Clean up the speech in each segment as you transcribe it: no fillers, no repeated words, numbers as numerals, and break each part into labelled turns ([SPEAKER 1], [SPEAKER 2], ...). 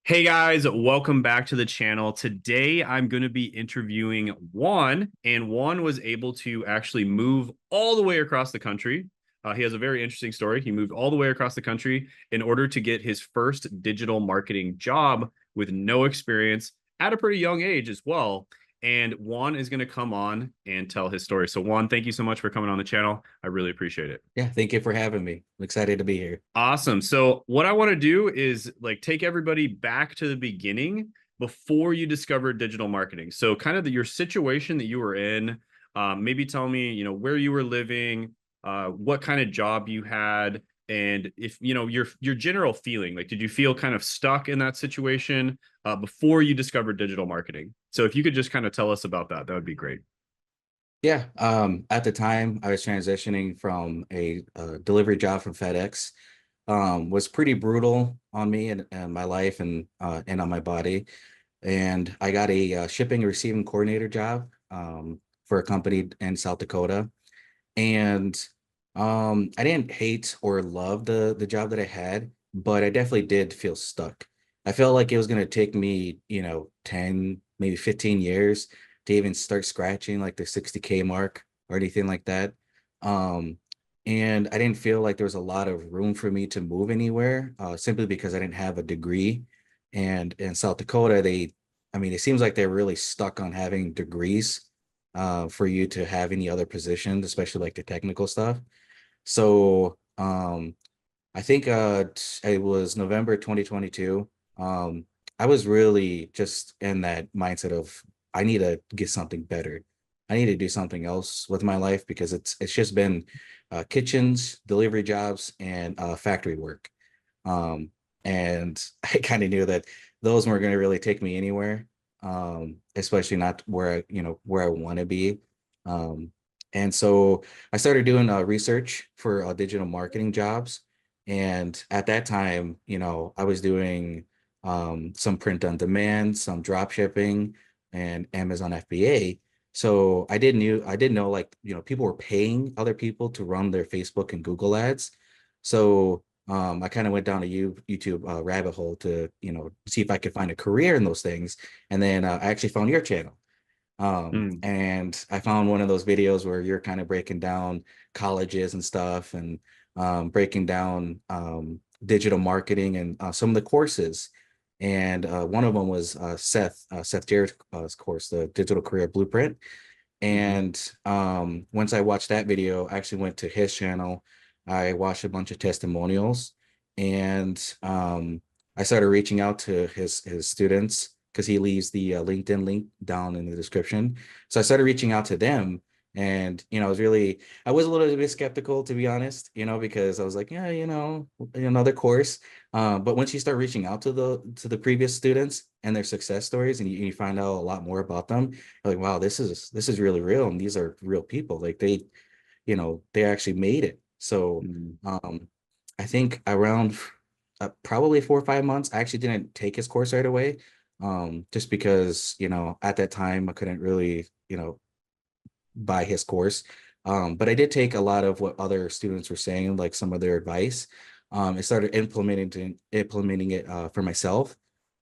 [SPEAKER 1] Hey guys, welcome back to the channel. Today I'm going to be interviewing Juan, and Juan was able to actually move all the way across the country. He has a very interesting story. He moved all the way across the country in order to get his first digital marketing job with no experience at a pretty young age as well. And Juan is going to come on and tell his story. So, Juan, thank you so much for coming on the channel. I really appreciate it.
[SPEAKER 2] Yeah, thank you for having me. I'm excited to be here.
[SPEAKER 1] Awesome. So what I want to do is like take everybody back to the beginning before you discovered digital marketing. So kind of your situation that you were in, maybe tell me, where you were living, what kind of job you had, and if, your general feeling, like, did you feel kind of stuck in that situation before you discovered digital marketing? So if you could just kind of tell us about that, that would be great.
[SPEAKER 2] Yeah, at the time I was transitioning from a delivery job from FedEx. Was pretty brutal on me and my life and on my body. And I got a shipping and receiving coordinator job for a company in South Dakota. And I didn't hate or love the job that I had, but I definitely did feel stuck. I felt like it was going to take me, 10, maybe 15 years to even start scratching like the 60K mark or anything like that. Um, and I didn't feel like there was a lot of room for me to move anywhere, simply because I didn't have a degree. And in South Dakota, I mean, it seems like they're really stuck on having degrees for you to have any other positions, especially like the technical stuff. So I think it was November 2022. I was really just in that mindset of I need to get something better. I need to do something else with my life because it's just been kitchens, delivery jobs, and factory work. Um, and I kind of knew that those weren't going to really take me anywhere, especially not where where I want to be. Um, and so I started doing research for digital marketing jobs. And at that time, I was doing some print on demand, some drop shipping, and Amazon FBA. So I did know like, people were paying other people to run their Facebook and Google ads. So I kind of went down a YouTube rabbit hole to, see if I could find a career in those things. And then I actually found your channel.
[SPEAKER 1] Mm.
[SPEAKER 2] And I found one of those videos where you're kind of breaking down colleges and stuff and breaking down digital marketing and some of the courses. And one of them was Seth Jarrett's course, the Digital Career Blueprint.
[SPEAKER 1] Hmm.
[SPEAKER 2] And once I watched that video, I actually went to his channel. I watched a bunch of testimonials, and I started reaching out to his students because he leaves the LinkedIn link down in the description. So I started reaching out to them, and I was a little bit skeptical, to be honest, because I was like, yeah, another course. But once you start reaching out to the previous students and their success stories, and you find out a lot more about them, like, wow, this is really real, and these are real people. Like they actually made it. So
[SPEAKER 1] Hmm.
[SPEAKER 2] I think around probably 4 or 5 months, I actually didn't take his course right away, just because at that time I couldn't really buy his course. But I did take a lot of what other students were saying, like some of their advice. I started implementing it for myself,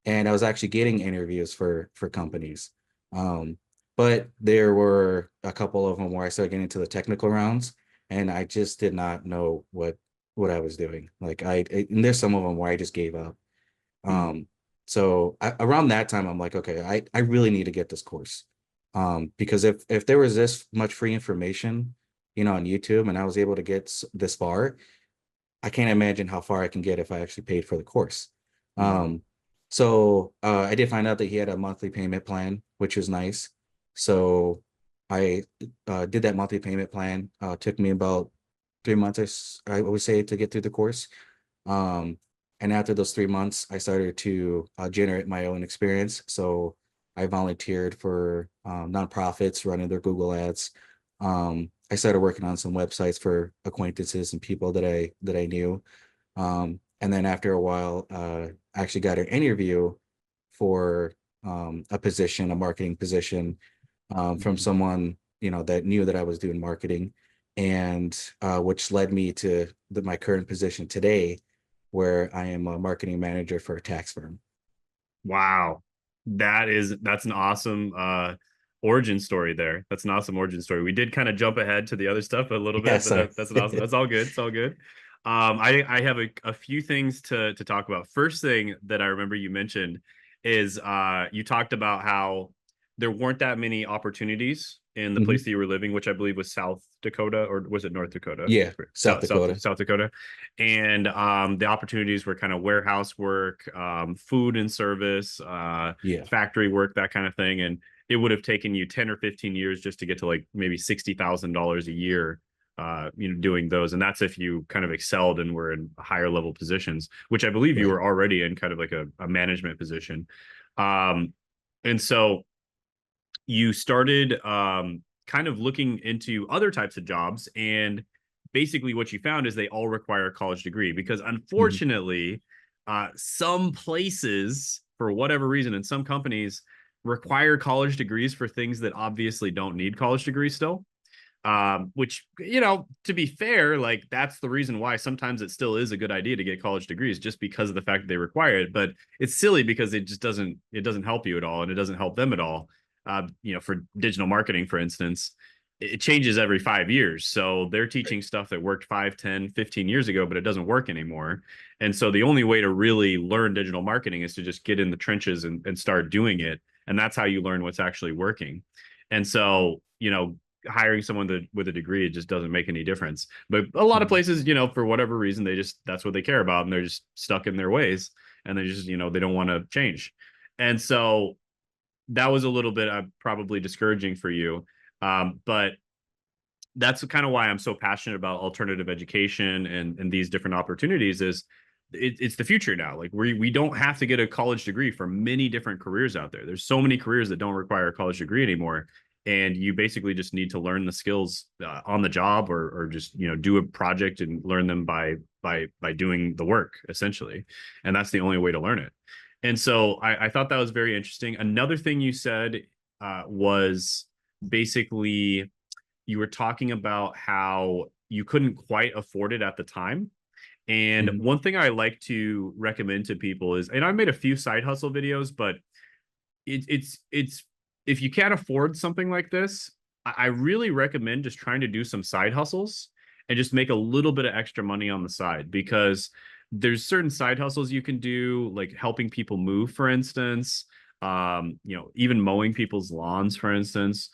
[SPEAKER 2] and I was actually getting interviews for companies. Um, but there were a couple of them where I started getting into the technical rounds, and I just did not know what I was doing. Like and there's some of them where I just gave up.
[SPEAKER 1] Mm.
[SPEAKER 2] Um, so around that time, I'm like, okay, I really need to get this course. Because if there was this much free information, on YouTube, and I was able to get this far, I can't imagine how far I can get if I actually paid for the course.
[SPEAKER 1] Hmm.
[SPEAKER 2] Um, so I did find out that he had a monthly payment plan, which was nice. So I did that monthly payment plan. Took me about 3 months, I would say, to get through the course. Um, and after those 3 months, I started to generate my own experience. So I volunteered for nonprofits running their Google ads. I started working on some websites for acquaintances and people that I knew. And then after a while, I actually got an interview for a position, a marketing position, from
[SPEAKER 1] Hmm.
[SPEAKER 2] someone that knew that I was doing marketing, and which led me to my current position today, where I am a marketing manager for a tax firm.
[SPEAKER 1] Wow. That's an awesome origin story there. That's an awesome origin story. We did kind of jump ahead to the other stuff a little
[SPEAKER 2] Yeah,
[SPEAKER 1] bit, but
[SPEAKER 2] sorry.
[SPEAKER 1] that's an awesome, that's all good. It's all good. I have a few things to talk about. First thing that I remember you mentioned is you talked about how there weren't that many opportunities in the place
[SPEAKER 2] Mhm.
[SPEAKER 1] that you were living, which I believe was South Dakota, or was it North Dakota?
[SPEAKER 2] Yeah, South Dakota.
[SPEAKER 1] South Dakota. And the opportunities were kind of warehouse work, food and service,
[SPEAKER 2] Yeah,
[SPEAKER 1] factory work, that kind of thing. And it would have taken you 10 or 15 years just to get to like maybe $60,000 a year, doing those. And that's if you kind of excelled and were in higher level positions, which I believe you
[SPEAKER 2] right.
[SPEAKER 1] were already in, kind of like a management position. Um, and so you started kind of looking into other types of jobs, and basically what you found is they all require a college degree, because
[SPEAKER 2] Mhm.
[SPEAKER 1] unfortunately some places, for whatever reason, and some companies require college degrees for things that obviously don't need college degrees still. Which, to be fair, like that's the reason why sometimes it still is a good idea to get college degrees, just because of the fact that they require it. But it's silly because it doesn't help you at all, and it doesn't help them at all. For digital marketing, for instance, it changes every 5 years. So they're teaching stuff that worked 5, 10, 15 years ago, but it doesn't work anymore. And so the only way to really learn digital marketing is to just get in the trenches and start doing it. And that's how you learn what's actually working. And so, hiring someone with a degree, it just doesn't make any difference. But a lot of
[SPEAKER 2] Mhm.
[SPEAKER 1] places, for whatever reason, that's what they care about, and they're just stuck in their ways, and they just, they don't want to change. And so that was a little bit probably discouraging for you. But that's kind of why I'm so passionate about alternative education and these different opportunities. Is it's the future now. Like we don't have to get a college degree for many different careers out there. There's so many careers that don't require a college degree anymore, and you basically just need to learn the skills on the job, or just do a project and learn them by doing the work, essentially. And that's the only way to learn it. And so I thought that was very interesting. Another thing you said was basically you were talking about how you couldn't quite afford it at the time. And
[SPEAKER 2] Mhm.
[SPEAKER 1] one thing I like to recommend to people is, and I've made a few side hustle videos, but it's if you can't afford something like this, I really recommend just trying to do some side hustles and just make a little bit of extra money on the side, because there's certain side hustles you can do, like helping people move, for instance, even mowing people's lawns, for instance.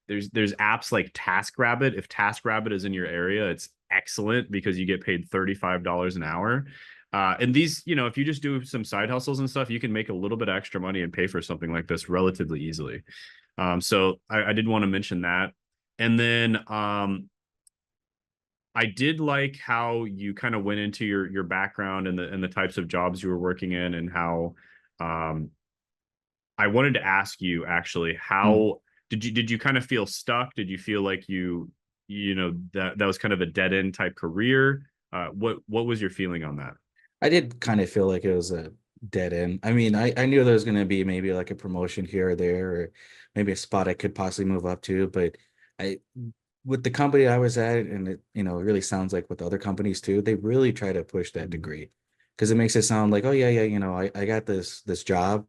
[SPEAKER 1] There's apps like TaskRabbit. If TaskRabbit is in your area, it's excellent because you get paid $35 an hour. And these, if you just do some side hustles and stuff, you can make a little bit of extra money and pay for something like this relatively easily. So I did want to mention that. And then I did like how you kind of went into your background and the types of jobs you were working in, and how um, I wanted to ask you actually,
[SPEAKER 2] Mhm.
[SPEAKER 1] how did you kind of feel stuck? Did you feel like that was kind of a dead end type career? What was your feeling on that?
[SPEAKER 2] I did kind of feel like it was a dead end. I mean, I knew there was going to be maybe like a promotion here or there, or maybe a spot I could possibly move up to. But I, with the company I was at, and it really sounds like with other companies too, they really try to push that degree, because it makes it sound like, oh yeah, yeah, I got this job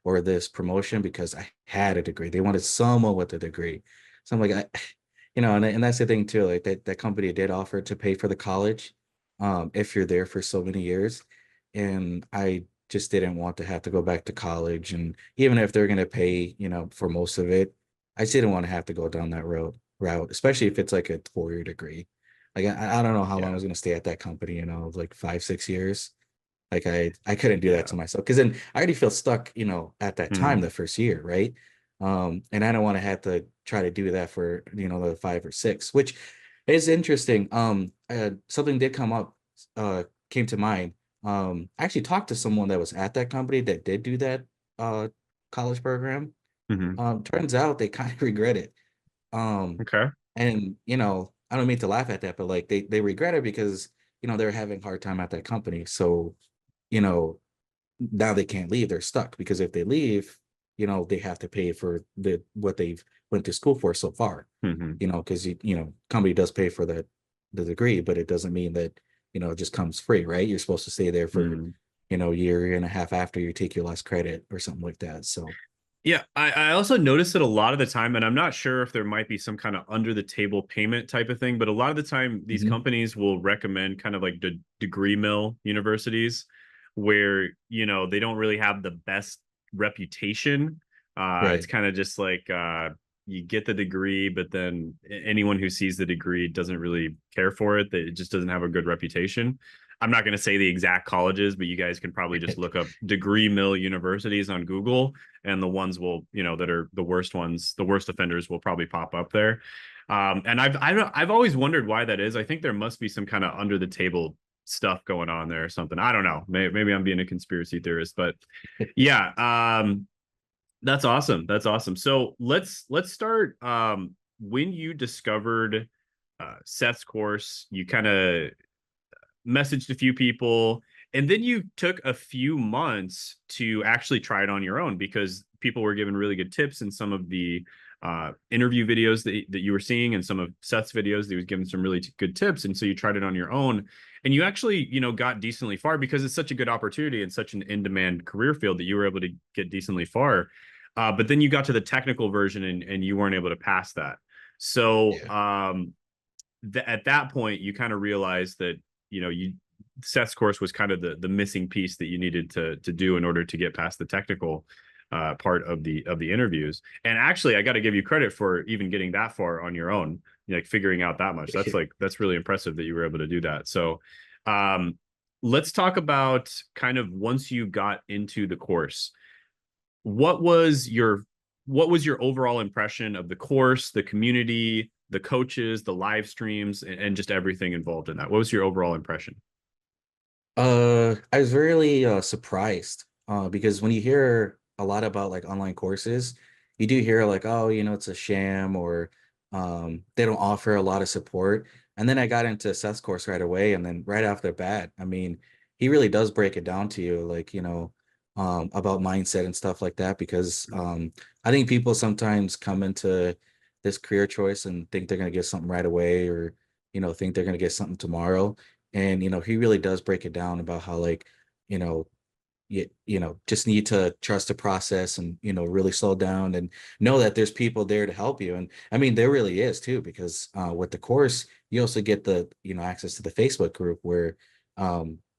[SPEAKER 2] or this promotion because I had a degree. They wanted someone with a degree. So I'm like, and that's the thing too. Like that company did offer to pay for the college, if you're there for so many years. And I just didn't want to have to go back to college. And even if they're going to pay, for most of it, I just didn't want to have to go down that route, especially if it's like a 4-year degree. Like I don't know how long I
[SPEAKER 1] Yeah,
[SPEAKER 2] was going to stay at that company, like 5, 6 years. Like I couldn't do that
[SPEAKER 1] yeah.
[SPEAKER 2] to myself, because then I already feel stuck, at that time,
[SPEAKER 1] Mhm.
[SPEAKER 2] the first year, right? And I don't want to have to try to do that for, the 5 or 6, which is interesting. Something did come up, came to mind. I actually talked to someone that was at that company that did do that uh college program.
[SPEAKER 1] Mhm.
[SPEAKER 2] Turns out they kind of regret it. Um,
[SPEAKER 1] Okay.
[SPEAKER 2] and I don't mean to laugh at that, but like they regret it because they're having a hard time at that company. So, you know, now they can't leave. They're stuck, because if they leave, they have to pay for the what they've went to school for so far.
[SPEAKER 1] Mhm.
[SPEAKER 2] Because company does pay for the degree, but it doesn't mean that it just comes free, right? You're supposed to stay there for
[SPEAKER 1] Mhm.
[SPEAKER 2] year and a half after you take your last credit or something like that. So
[SPEAKER 1] Yeah, I also noticed that a lot of the time, and I'm not sure if there might be some kind of under the table payment type of thing, but a lot of the time these
[SPEAKER 2] mhm.
[SPEAKER 1] companies will recommend kind of like the degree mill universities where, they don't really have the best reputation. It's
[SPEAKER 2] Right.
[SPEAKER 1] kind of just like you get the degree, but then anyone who sees the degree doesn't really care for it. It just doesn't have a good reputation. I'm not going to say the exact colleges, but you guys can probably just look up degree mill universities on Google, and the ones will, that are the worst ones, the worst offenders will probably pop up there. And I've always wondered why that is. I think there must be some kind of under the table stuff going on there or something. I don't know. Maybe I'm being a conspiracy theorist, but yeah, that's awesome. That's awesome. So let's start. When you discovered Seth's course, you kind of messaged a few people, and then you took a few months to actually try it on your own because people were giving really good tips in some of the interview videos that you were seeing, and some of Seth's videos that he was giving some really good tips. And so you tried it on your own, and you actually, got decently far because it's such a good opportunity and such an in-demand career field that you were able to get decently far. But then you got to the technical version, and you weren't able to pass that. So
[SPEAKER 2] Yeah.
[SPEAKER 1] at that point, you kind of realized that you Seth's course was kind of the missing piece that you needed to do in order to get past the technical part of the interviews. And actually, I got to give you credit for even getting that far on your own, like figuring out that much. That's really impressive that you were able to do that. So, um, let's talk about kind of once you got into the course, what was your what was your overall impression of the course, the community, the coaches, the live streams, and just everything involved in that? What was your overall impression?
[SPEAKER 2] I was really surprised because when you hear a lot about like online courses, you do hear like, oh, it's a sham, or they don't offer a lot of support. And then I got into Seth's course right away, and then right off the bat, I mean, he really does break it down to you, like, about mindset and stuff like that. Because I think people sometimes come into this career choice and think they're gonna get something right away, or think they're gonna get something tomorrow. And he really does break it down about how, like, you know just need to trust the process, and really slow down and know that there's people there to help you. And I mean, there really is too, because with the course you also get the access to the Facebook group, where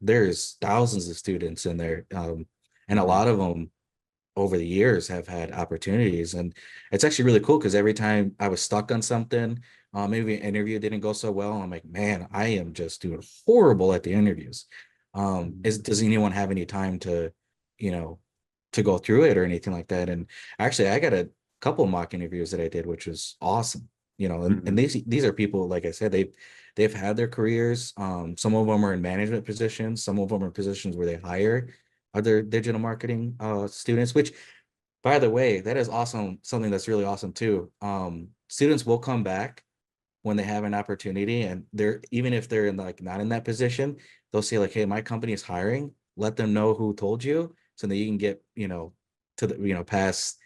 [SPEAKER 2] there's thousands of students in there, and a
[SPEAKER 1] Mm-hmm.
[SPEAKER 2] lot of them over the years have had opportunities. And it's actually really cool because every time I was stuck on something, maybe an interview didn't go so well, and I'm like, man, I am just doing horrible at the interviews. Does anyone have any time to, you know, to go through it or anything like that? And actually, I got a couple mock interviews that I did, which was awesome. And
[SPEAKER 1] Mm-hmm.
[SPEAKER 2] these are people, like I said, they've had their careers. Some of them are in management positions, some of them are in positions where they hire other digital marketing students, which, by the way, that is awesome. Something that's really awesome too. Students will come back when they have an opportunity, and they're, even if they're in, like, not in that position, they'll say like, hey, my company is hiring, let them know who told you, so that you can get, to the, past,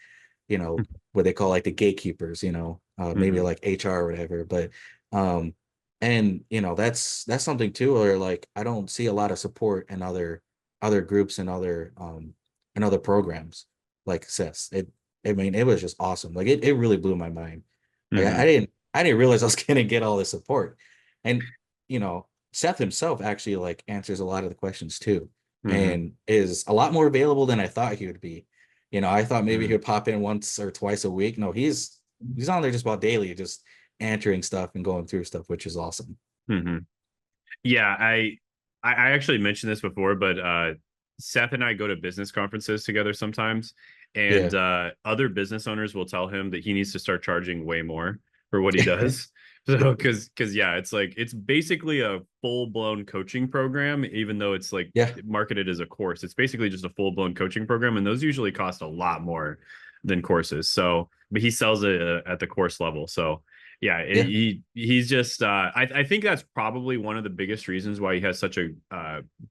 [SPEAKER 2] what they call like the gatekeepers, maybe
[SPEAKER 1] Mm-hmm.
[SPEAKER 2] like HR or whatever. But um and that's something too, where like I don't see a lot of support in other groups and other programs like CES. I mean, it was just awesome. Like, it really blew my mind. Like,
[SPEAKER 1] Mm-hmm.
[SPEAKER 2] I didn't realize I was gonna get all this support. And Seth himself actually like answers a lot of the questions too,
[SPEAKER 1] Mm-hmm.
[SPEAKER 2] and is a lot more available than I thought he would be. I thought maybe he
[SPEAKER 1] Mm-hmm.
[SPEAKER 2] would pop in once or twice a week. No, he's on there just about daily, just answering stuff and going through stuff, which is awesome.
[SPEAKER 1] Mm-hmm. Yeah, I actually mentioned this before, but Seth and I go to business conferences together sometimes, and
[SPEAKER 2] Yeah.
[SPEAKER 1] other business owners will tell him that he needs to start charging way more for what he does. So, because yeah, it's like it's basically a full-blown coaching program, even though it's like
[SPEAKER 2] Yeah.
[SPEAKER 1] marketed as a course. It's basically just a full-blown coaching program, and those usually cost a lot more than courses. So, but he sells it at the course level. So yeah,
[SPEAKER 2] Yeah.
[SPEAKER 1] he's just I think that's probably one of the biggest reasons why he has such a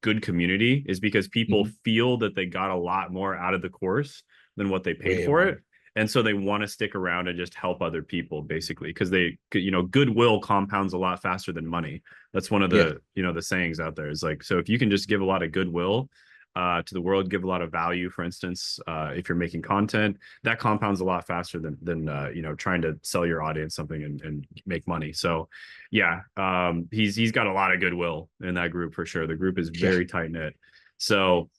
[SPEAKER 1] good community, is because people
[SPEAKER 2] Mhm.
[SPEAKER 1] feel that they got a lot more out of the course than what they paid
[SPEAKER 2] Way
[SPEAKER 1] for it.
[SPEAKER 2] more.
[SPEAKER 1] And so they want to stick around and just help other people, basically, because goodwill compounds a lot faster than money. That's one of
[SPEAKER 2] Yeah.
[SPEAKER 1] the sayings out there, is like, so if you can just give a lot of goodwill, to the world, give a lot of value. For instance, if you're making content, that compounds a lot faster than trying to sell your audience something and make money. So yeah, he's got a lot of goodwill in that group for sure. The group is
[SPEAKER 2] Yeah.
[SPEAKER 1] very tight knit. So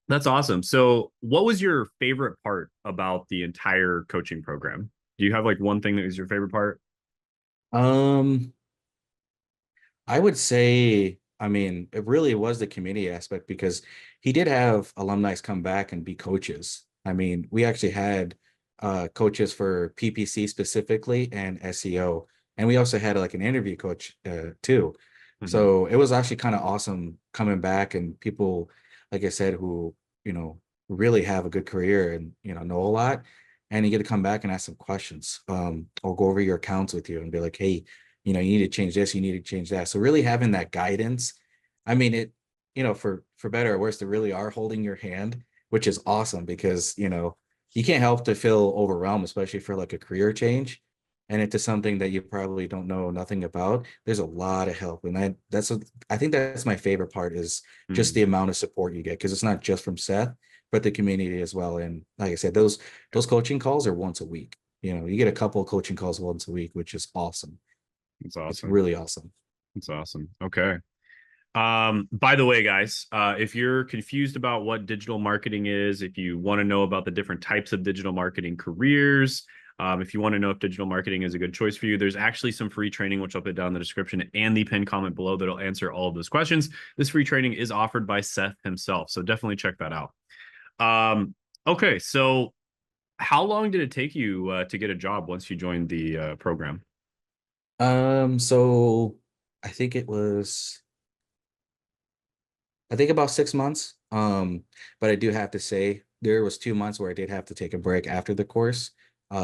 [SPEAKER 1] that's awesome. So what was your favorite part about the entire coaching program? Do you have like one thing that was your favorite part?
[SPEAKER 2] Um, I would say, I mean, it really was the community aspect because he did have alumni come back and be coaches. I mean, we actually had coaches for PPC specifically and SEO, and we also had like an interview coach too.
[SPEAKER 1] Mhm.
[SPEAKER 2] So it was actually kind of awesome coming back and people, like I said, who you know really have a good career and know a lot, and you get to come back and ask some questions, or go over your accounts with you and be like, hey, you need to change this, you need to change that. So really having that guidance, I mean, it, for better or worse, they really are holding your hand, which is awesome because, you can't help to feel overwhelmed, especially for like a career change. And into something that you probably don't know nothing about, there's a lot of help. And I think that's my favorite part is just
[SPEAKER 1] Mm.
[SPEAKER 2] the amount of support you get, because it's not just from Seth, but the community as well. And like I said, those coaching calls are once a week. You get a couple of coaching calls once a week, which is awesome.
[SPEAKER 1] That's
[SPEAKER 2] It's
[SPEAKER 1] awesome.
[SPEAKER 2] really awesome.
[SPEAKER 1] That's awesome. Okay. By the way, guys, if you're confused about what digital marketing is, if you want to know about the different types of digital marketing careers, if you want to know if digital marketing is a good choice for you, there's actually some free training, which I'll put down in the description and the pinned comment below that'll answer all of those questions. This free training is offered by Seth himself, so definitely check that out. Okay, so how long did it take you to get a job once you joined the program?
[SPEAKER 2] So I think it was, I think about 6 months. But I do have to say there was 2 months where I did have to take a break after the course,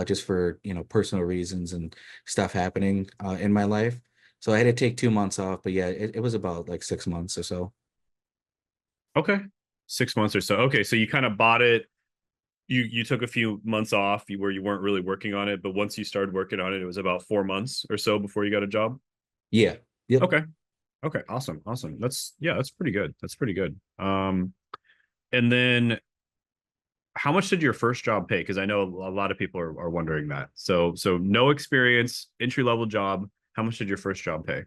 [SPEAKER 2] just for, personal reasons and stuff happening, in my life. So I had to take 2 months off, but yeah, it was about like 6 months or so.
[SPEAKER 1] Okay, 6 months or so. Okay, so you kind of bought it. You took a few months off where you weren't really working on it, but once you started working on it, it was about 4 months or so before you got a job.
[SPEAKER 2] Yeah. Yep.
[SPEAKER 1] Okay. Okay. Awesome. Awesome. That's pretty good. That's pretty good. And then how much did your first job pay? Because I know a lot of people are wondering that. So no experience, entry level job. How much did your first job pay?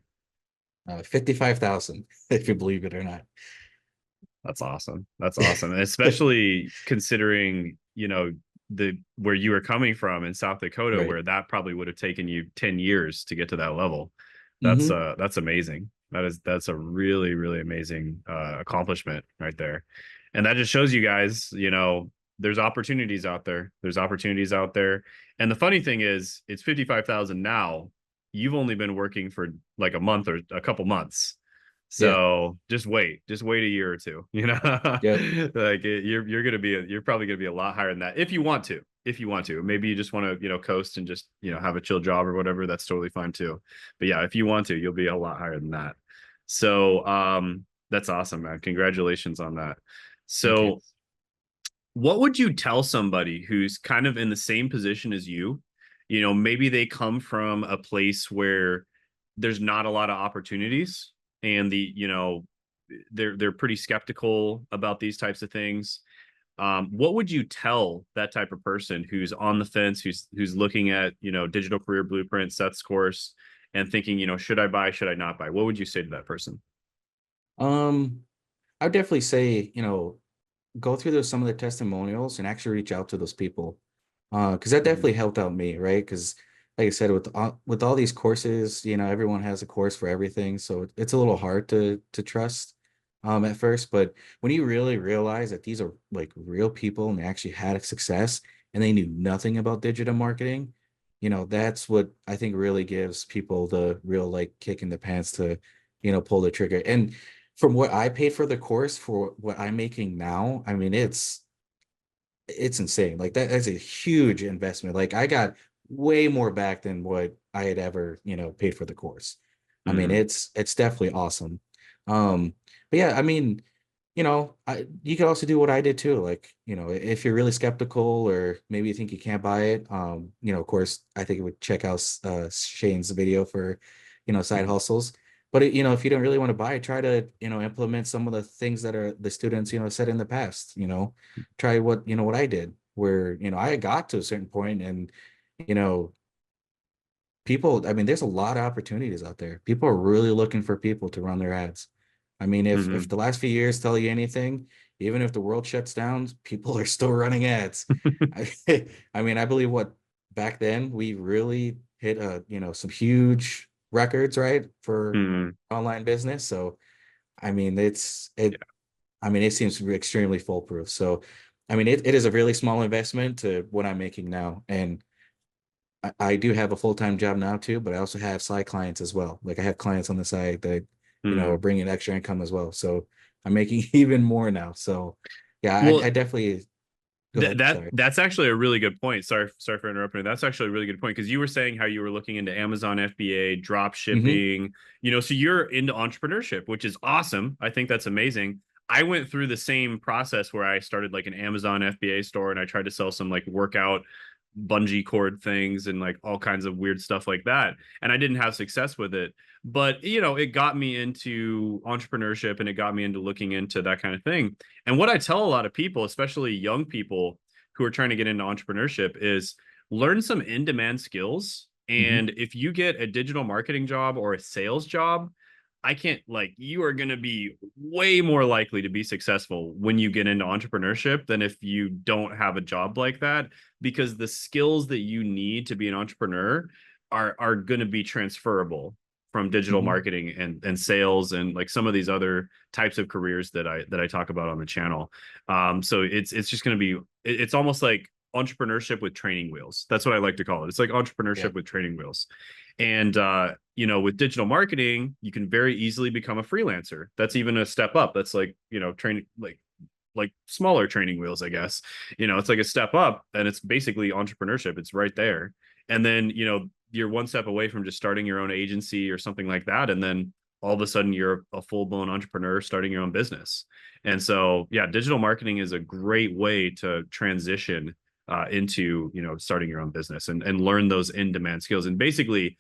[SPEAKER 2] 55,000, if you believe it or not.
[SPEAKER 1] That's awesome. That's awesome. And especially considering, the where you were coming from in South Dakota,
[SPEAKER 2] Right.
[SPEAKER 1] where that probably would have taken you 10 years to get to that level.
[SPEAKER 2] Hmm.
[SPEAKER 1] That's amazing. That's a really, really amazing accomplishment right there. And that just shows you guys, there's opportunities out there. There's opportunities out there. And the funny thing is, it's 55,000 now. You've only been working for like a month or a couple months.
[SPEAKER 2] Yeah.
[SPEAKER 1] So just wait a year or two,
[SPEAKER 2] Yep.
[SPEAKER 1] like you're probably gonna be a lot higher than that if you want to. If you want to, maybe you just want to, coast and just, have a chill job or whatever. That's totally fine too. But yeah, if you want to, you'll be a lot higher than that. So that's awesome, man. Congratulations on that.
[SPEAKER 2] Thank you.
[SPEAKER 1] So what would you tell somebody who's kind of in the same position as you? Maybe they come from a place where there's not a lot of opportunities and they're pretty skeptical about these types of things. What would you tell that type of person who's on the fence, who's looking at, Digital Career Blueprint, Seth's course, and thinking, should I buy, should I not buy? What would you say to that person?
[SPEAKER 2] Um, I would definitely say, go through some of the testimonials and actually reach out to those people. Because that
[SPEAKER 1] Mhm.
[SPEAKER 2] definitely helped out me, right? Because like I said, with all these courses, everyone has a course for everything, so it's a little hard to trust at first. But when you really realize that these are like real people and they actually had a success and they knew nothing about digital marketing, that's what I think really gives people the real like kick in the pants to, pull the trigger. And from what I paid for the course for what I'm making now, I mean, it's insane. Like that's a huge investment. Like I got way more back than what I had ever, paid for the course. I mean,
[SPEAKER 1] Mhm.
[SPEAKER 2] it's definitely awesome. Um, but yeah, I mean, you could also do what I did too. Like, if you're really skeptical or maybe you think you can't buy it, of course, I think it would check out Shane's video for, side
[SPEAKER 1] Mhm.
[SPEAKER 2] hustles. but if you don't really want to buy it, try to, implement some of the things that are the students, said in the past, try what I did, where, I got to a certain point and, you know, people, I mean, there's a lot of opportunities out there. People are really looking for people to run their ads. I mean, if
[SPEAKER 1] Hmm.
[SPEAKER 2] the last few years tell you anything, even if the world shuts down, people are still running ads. I, I mean, I believe what back then we really hit some huge records, right, for
[SPEAKER 1] Hmm.
[SPEAKER 2] online business. So I mean, it seems to be extremely foolproof. So I mean, it is a really small investment to what I'm making now. And I do have a full-time job now too, but I also have side clients as well. Like I have clients on the side that, are
[SPEAKER 1] Hmm.
[SPEAKER 2] bringing extra income as well. So I'm making even more now. So yeah,
[SPEAKER 1] Well,
[SPEAKER 2] I definitely go
[SPEAKER 1] That
[SPEAKER 2] ahead.
[SPEAKER 1] that
[SPEAKER 2] Sorry.
[SPEAKER 1] that's actually a really good point. Sorry for interrupting. That's actually a really good point because you were saying how you were looking into Amazon FBA, drop
[SPEAKER 2] Hmm.
[SPEAKER 1] shipping, so you're into entrepreneurship, which is awesome. I think that's amazing. I went through the same process where I started like an Amazon FBA store and I tried to sell some like workout bungee cord things and like all kinds of weird stuff like that. And I didn't have success with it. But, it got me into entrepreneurship and it got me into looking into that kind of thing. And what I tell a lot of people, especially young people who are trying to get into entrepreneurship, is learn some in demand skills.
[SPEAKER 2] Hmm.
[SPEAKER 1] And if you get a digital marketing job or a sales job, I can't like you are going to be way more likely to be successful when you get into entrepreneurship than if you don't have a job like that because the skills that you need to be an entrepreneur are going to be transferable from digital
[SPEAKER 2] Hmm.
[SPEAKER 1] marketing and sales and like some of these other types of careers that I talk about on the channel. So it's just going to be it's almost like entrepreneurship with training wheels. That's what I like to call it. It's like
[SPEAKER 2] Yeah.
[SPEAKER 1] entrepreneurship with training wheels. And with digital marketing, you can very easily become a freelancer. That's even a step up. That's like, training like smaller training wheels, I guess. It's like a step up and it's basically entrepreneurship. It's right there. And then, you're one step away from just starting your own agency or something like that. And then all of a sudden you're a full-blown entrepreneur starting your own business. And so, yeah, digital marketing is a great way to transition into, starting your own business and learn those in-demand skills. And basically,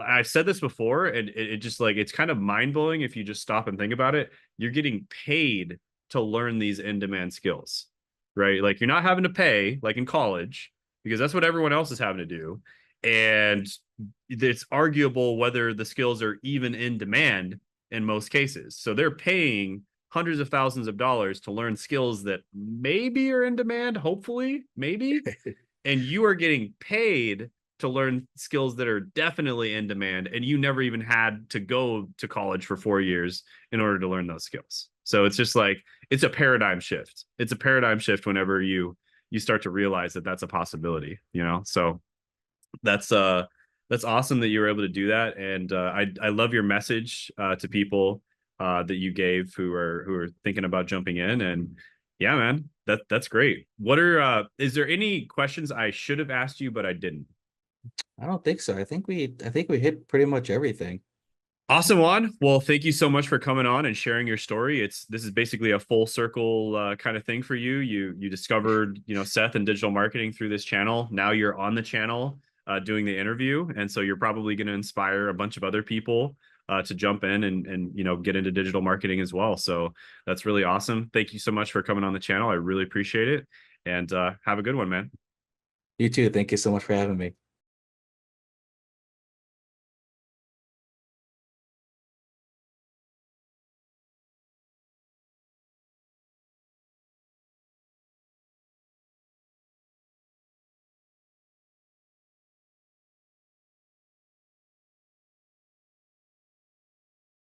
[SPEAKER 1] I've said this before, and it just like it's kind of mind-blowing if you just stop and think about it. You're getting paid to learn these in-demand skills, right? Like you're not having to pay like in college because that's what everyone else is having to do. And it's arguable whether the skills are even in demand in most cases. So they're paying hundreds of thousands of dollars to learn skills that maybe are in demand, hopefully, maybe. And you are getting paid to learn skills that are definitely in demand and you never even had to go to college for 4 years in order to learn those skills. So it's just like it's a paradigm shift. It's a paradigm shift whenever you start to realize that that's a possibility, so that's that's awesome that you were able to do that. And I love your message to people that you gave who are thinking about jumping in. And yeah, man, that's great. What are is there any questions I should have asked you but I didn't?
[SPEAKER 2] I don't think so. I think we hit pretty much everything.
[SPEAKER 1] Awesome, Juan. Well, thank you so much for coming on and sharing your story. This is basically a full circle kind of thing for you. You discovered Seth and digital marketing through this channel. Now you're on the channel doing the interview, and so you're probably going to inspire a bunch of other people to jump in and get into digital marketing as well. So that's really awesome. Thank you so much for coming on the channel. I really appreciate it, and have a good one, man.
[SPEAKER 2] You too. Thank you so much for having me.